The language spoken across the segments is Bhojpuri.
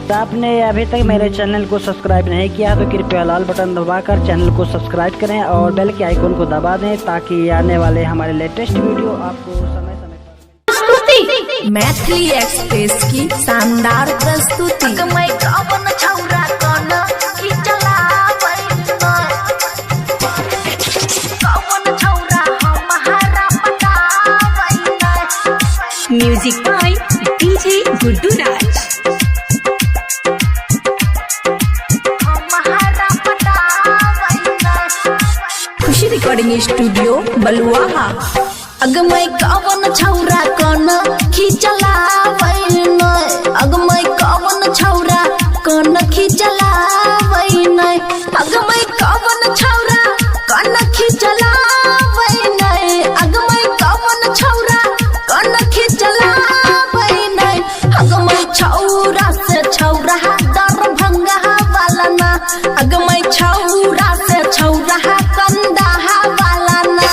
तो आपने अभी तक मेरे चैनल को सब्सक्राइब नहीं किया तो कृपया लाल बटन दबाकर चैनल को सब्सक्राइब करें और बेल के आइकन को दबा दें ताकि आने वाले हमारे लेटेस्ट वीडियो आपको समय समय पर मैथिली एक्सप्रेस की शानदार प्रस्तुति। Music by DJ Guddu Raj. Khushi recording studio Baluaha. अगमै कवन छौरा कन खिचला वैन, अगमै कवन छौरा कन खिचला वैन, अगमै कवन छौरा कन खिचला वैन, अगमै कवन छौरा कन खिचला वैन, अगमै छौरा से छौरा दरभंगा वाला ना, अगमै छौरा से छौरा कंदाहा वाला ना।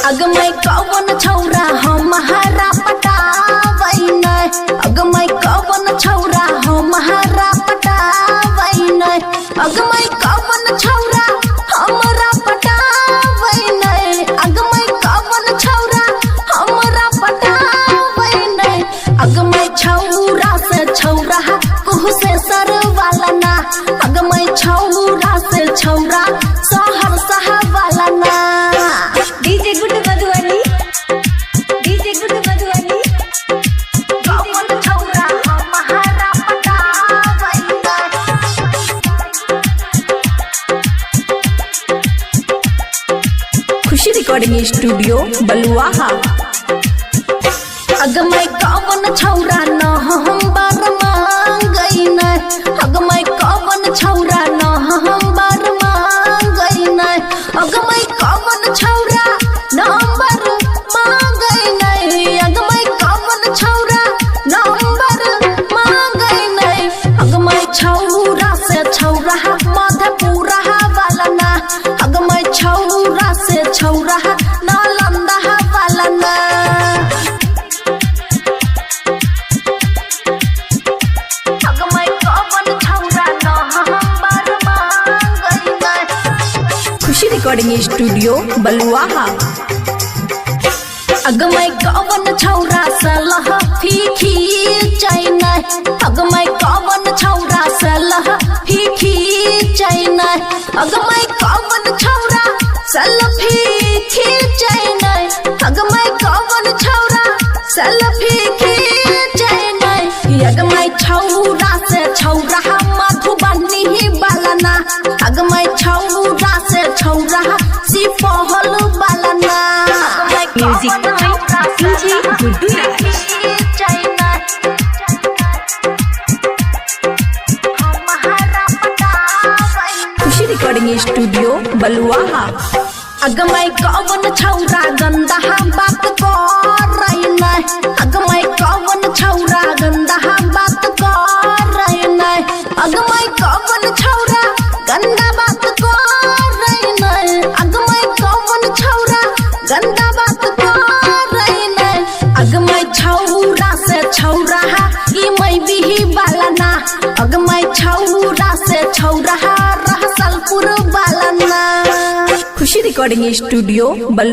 अगमै कवन छौरा हमारा पटावैन, अगमै कवन छौरा हमारा पटावैन, अगमै कवन छौरा हमरा पटावैन, अगमै कवन छौरा हमरा पटावैन, अगमै छौरा से छौरा कुहू से सर वाला ना, अगमै छौरा से छौरा सहर सह वाला ना। DJ Guddu Madhubani, DJ Guddu Madhubani. कवन छौरा हमारा पटावैन। खुशी रिकॉर्डिंग स्टूडियो बलुआहा। अगमै कवन छौरा न हम बार मांगैन, अगमै कवन छौरा न हम बार मांगैन, अगमै कवन छौरा नंबर मांगैन, अगमै कवन छौरा नंबर मांगैन, अगमै छौरा से छौरा मधेपुरा वाला ना, अगमै छौरा से छौरा नालंदा वाला ना। अगमै कवन छौरा न हम बार मांगैन। खुशी रिकॉर्डिंग स्टूडियो बलुआहा। अगमै कवन छौरा सलह फीखी चैन, अगमै कवन छौरा सलह फीखी चैन, अगमै कवन छौरा सलफी खींचैन, अगमै कवन छौरा सलफी खींचैन, अगमै छौरा से छौरा मधुबनी वाला ना, अगमै छौरा से छौरा सिपहल वाला ना। Music by DJ Guddu Raj. Khushi recording studio Baluaha. अगमै कवन छौरा गंदा बात करैन, अगमै कवन छौरा गंदा बात करैन, अगमै कवन छौरा गंदा बात करैन, अगमै कवन छौरा गंदा बात करैन, अगमै छौरा से छौरा ई मै बिही वाला ना, अगमै छौरा से छौरा रहसलपुर वाला ना। खुशी रिकॉर्डिंग स्टूडियो बलुआहा।